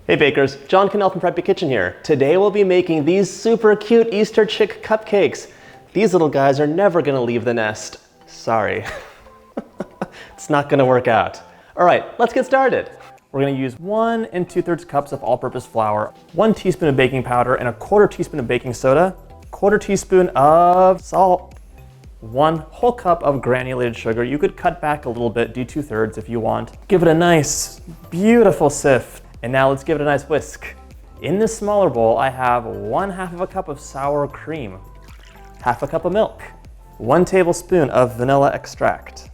Hey bakers, John Cannell from Preppy Kitchen here. Today we'll be making these super cute Easter chick cupcakes. These little guys are never gonna leave the nest. Sorry. It's not gonna work out. All right, let's get started. We're gonna use 1 2/3 cups of all-purpose flour, 1 teaspoon of baking powder, and 1/4 teaspoon of baking soda, 1/4 teaspoon of salt, 1 whole cup of granulated sugar. You could cut back a little bit, do 2/3 if you want. Give it a nice, beautiful sift. And now let's give it a nice whisk. In this smaller bowl, I have 1/2 cup of sour cream, 1/2 cup of milk, 1 tablespoon of vanilla extract,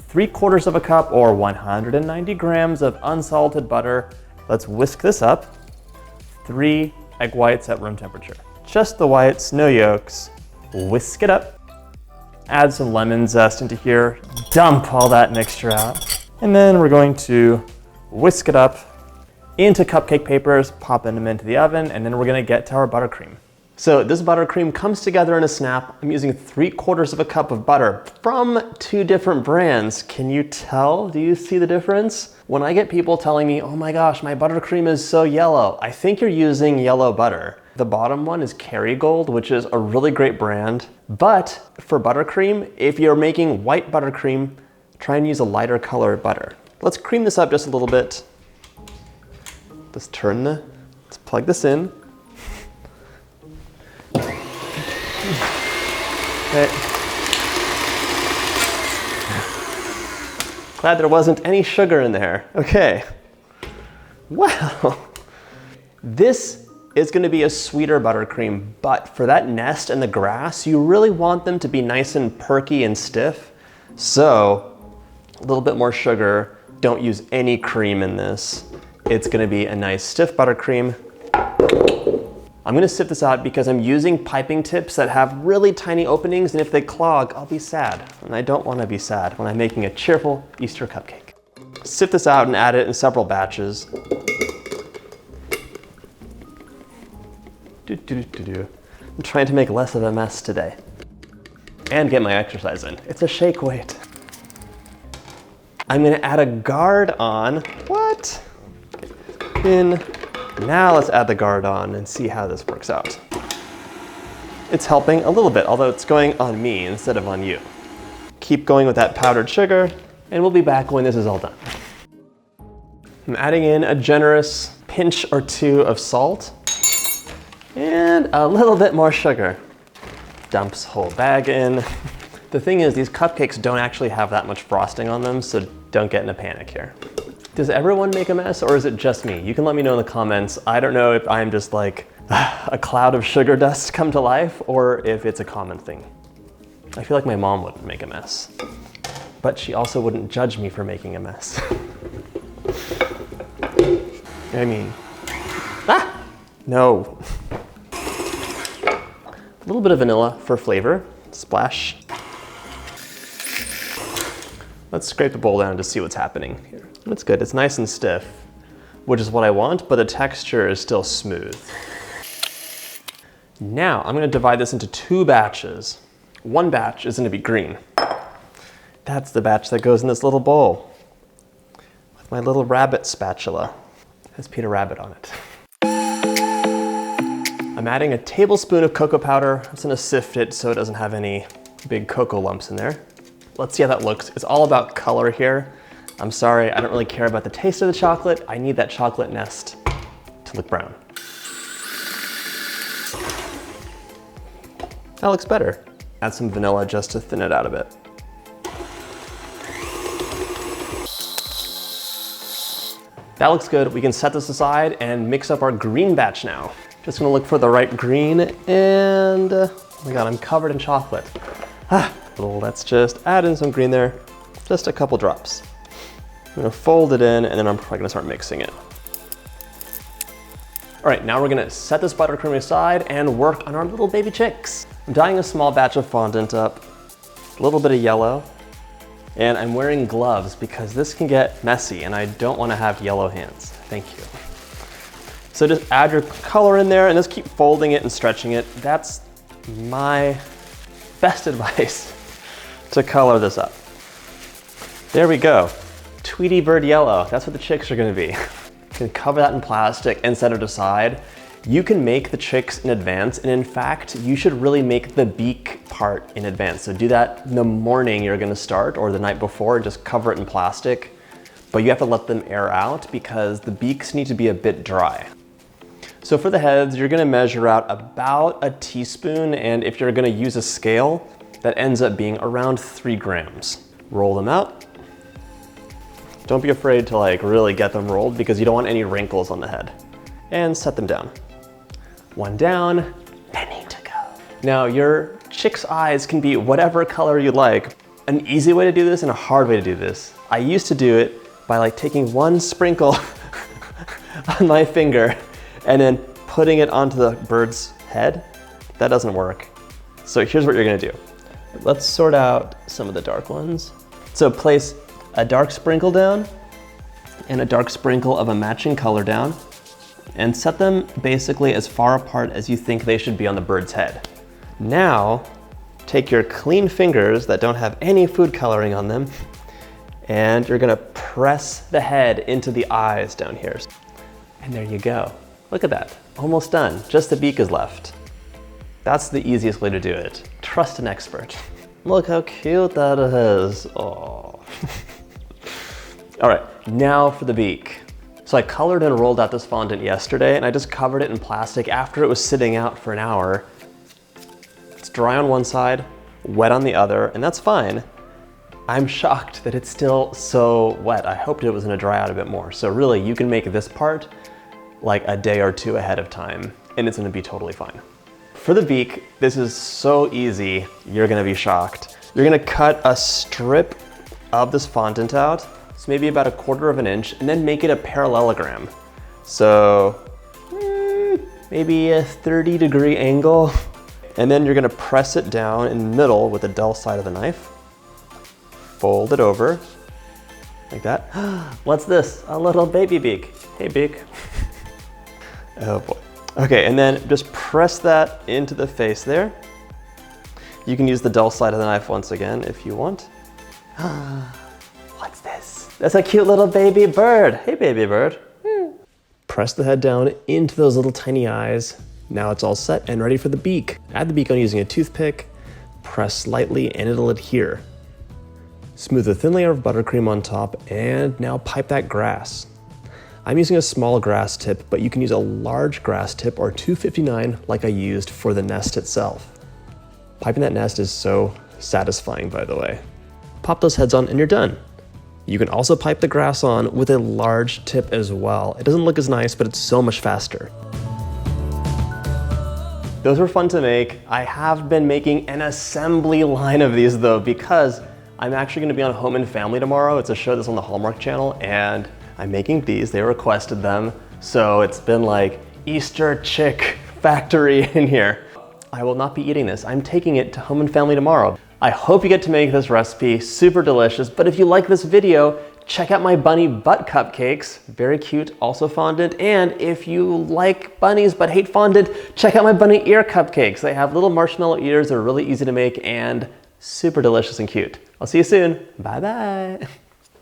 3/4 cup or 190 grams of unsalted butter. Let's whisk this up. 3 egg whites at room temperature. Just the whites, no yolks. Whisk it up. Add some lemon zest into here. Dump all that mixture out. And then we're going to whisk it up into cupcake papers, pop them into the oven, and then we're gonna get to our buttercream. So this buttercream comes together in a snap. I'm using 3/4 cup of butter from 2 different brands. Can you tell? Do you see the difference? When I get people telling me, oh my gosh, my buttercream is so yellow, I think you're using yellow butter. The bottom one is Kerrygold, which is a really great brand. But for buttercream, if you're making white buttercream, try and use a lighter color butter. Let's cream this up just a little bit. Let's plug this in. Okay. Glad there wasn't any sugar in there. Okay. Well, this is gonna be a sweeter buttercream, but for that nest and the grass, you really want them to be nice and perky and stiff. So, a little bit more sugar. Don't use any cream in this. It's gonna be a nice stiff buttercream. I'm gonna sift this out because I'm using piping tips that have really tiny openings, and if they clog, I'll be sad. And I don't wanna be sad when I'm making a cheerful Easter cupcake. Sift this out and add it in several batches. I'm trying to make less of a mess today and get my exercise in. It's a shake weight. I'm gonna add a guard on. What? In. Now let's add the guard on and see how this works out. It's helping a little bit, although it's going on me instead of on you. Keep going with that powdered sugar, and we'll be back when this is all done. I'm adding in a generous pinch or 2 of salt and a little bit more sugar. Dumps whole bag in. The thing is, these cupcakes don't actually have that much frosting on them, so don't get in a panic here. Does everyone make a mess, or is it just me? You can let me know in the comments. I don't know if I'm just like a cloud of sugar dust come to life, or if it's a common thing. I feel like my mom wouldn't make a mess, but she also wouldn't judge me for making a mess. I mean, no. A little bit of vanilla for flavor, splash. Let's scrape the bowl down to see what's happening here. That's good, it's nice and stiff, which is what I want, but the texture is still smooth. Now, I'm gonna divide this into 2 batches. 1 batch is gonna be green. That's the batch that goes in this little bowl with my little rabbit spatula. It has Peter Rabbit on it. I'm adding a tablespoon of cocoa powder. I'm just gonna sift it so it doesn't have any big cocoa lumps in there. Let's see how that looks. It's all about color here. I'm sorry, I don't really care about the taste of the chocolate. I need that chocolate nest to look brown. That looks better. Add some vanilla just to thin it out a bit. That looks good. We can set this aside and mix up our green batch now. Just gonna look for the right green, and oh my God, I'm covered in chocolate. Let's just add in some green there, just a couple drops. I'm gonna fold it in, and then I'm probably gonna start mixing it. All right, now we're gonna set this buttercream aside and work on our little baby chicks. I'm dyeing a small batch of fondant up, a little bit of yellow, and I'm wearing gloves because this can get messy and I don't wanna have yellow hands. Thank you. So just add your color in there and just keep folding it and stretching it. That's my best advice to color this up. There we go. Tweety bird yellow. That's what the chicks are gonna be. You can cover that in plastic and set it aside. You can make the chicks in advance, and in fact, you should really make the beak part in advance. So do that in the morning you're gonna start, or the night before, just cover it in plastic. But you have to let them air out because the beaks need to be a bit dry. So for the heads, you're gonna measure out about a teaspoon, and if you're gonna use a scale, that ends up being around 3 grams. Roll them out. Don't be afraid to like really get them rolled because you don't want any wrinkles on the head. And set them down. 1 down, many to go. Now your chick's eyes can be whatever color you like. An easy way to do this and a hard way to do this. I used to do it by like taking 1 sprinkle on my finger and then putting it onto the bird's head. That doesn't work. So here's what you're gonna do. Let's sort out some of the dark ones. So place a dark sprinkle down and a dark sprinkle of a matching color down, and set them basically as far apart as you think they should be on the bird's head. Now, take your clean fingers that don't have any food coloring on them, and you're gonna press the head into the eyes down here. And there you go. Look at that, almost done. Just the beak is left. That's the easiest way to do it. Trust an expert. Look how cute that is. Oh. All right, now for the beak. So I colored and rolled out this fondant yesterday, and I just covered it in plastic after it was sitting out for an hour. It's dry on one side, wet on the other, and that's fine. I'm shocked that it's still so wet. I hoped it was gonna dry out a bit more. So really, you can make this part like a day or 2 ahead of time, and it's gonna be totally fine. For the beak, this is so easy, you're gonna be shocked. You're gonna cut a strip of this fondant out, so maybe about 1/4 of an inch, and then make it a parallelogram. So maybe a 30-degree angle. And then you're gonna press it down in the middle with the dull side of the knife. Fold it over, like that. What's this? A little baby beak. Hey, beak. Oh boy. Okay, and then just press that into the face there. You can use the dull side of the knife once again if you want. What's this? That's a cute little baby bird. Hey, baby bird. Press the head down into those little tiny eyes. Now it's all set and ready for the beak. Add the beak on using a toothpick. Press lightly and it'll adhere. Smooth a thin layer of buttercream on top, and now pipe that grass. I'm using a small grass tip, but you can use a large grass tip or 259 like I used for the nest itself. Piping that nest is so satisfying, by the way. Pop those heads on and you're done. You can also pipe the grass on with a large tip as well. It doesn't look as nice, but it's so much faster. Those were fun to make. I have been making an assembly line of these though, because I'm actually gonna be on Home and Family tomorrow. It's a show that's on the Hallmark Channel, and I'm making these. They requested them. So it's been like Easter chick factory in here. I will not be eating this. I'm taking it to Home and Family tomorrow. I hope you get to make this recipe, super delicious. But if you like this video, check out my bunny butt cupcakes. Very cute, also fondant. And if you like bunnies but hate fondant, check out my bunny ear cupcakes. They have little marshmallow ears. They're really easy to make and super delicious and cute. I'll see you soon. Bye-bye.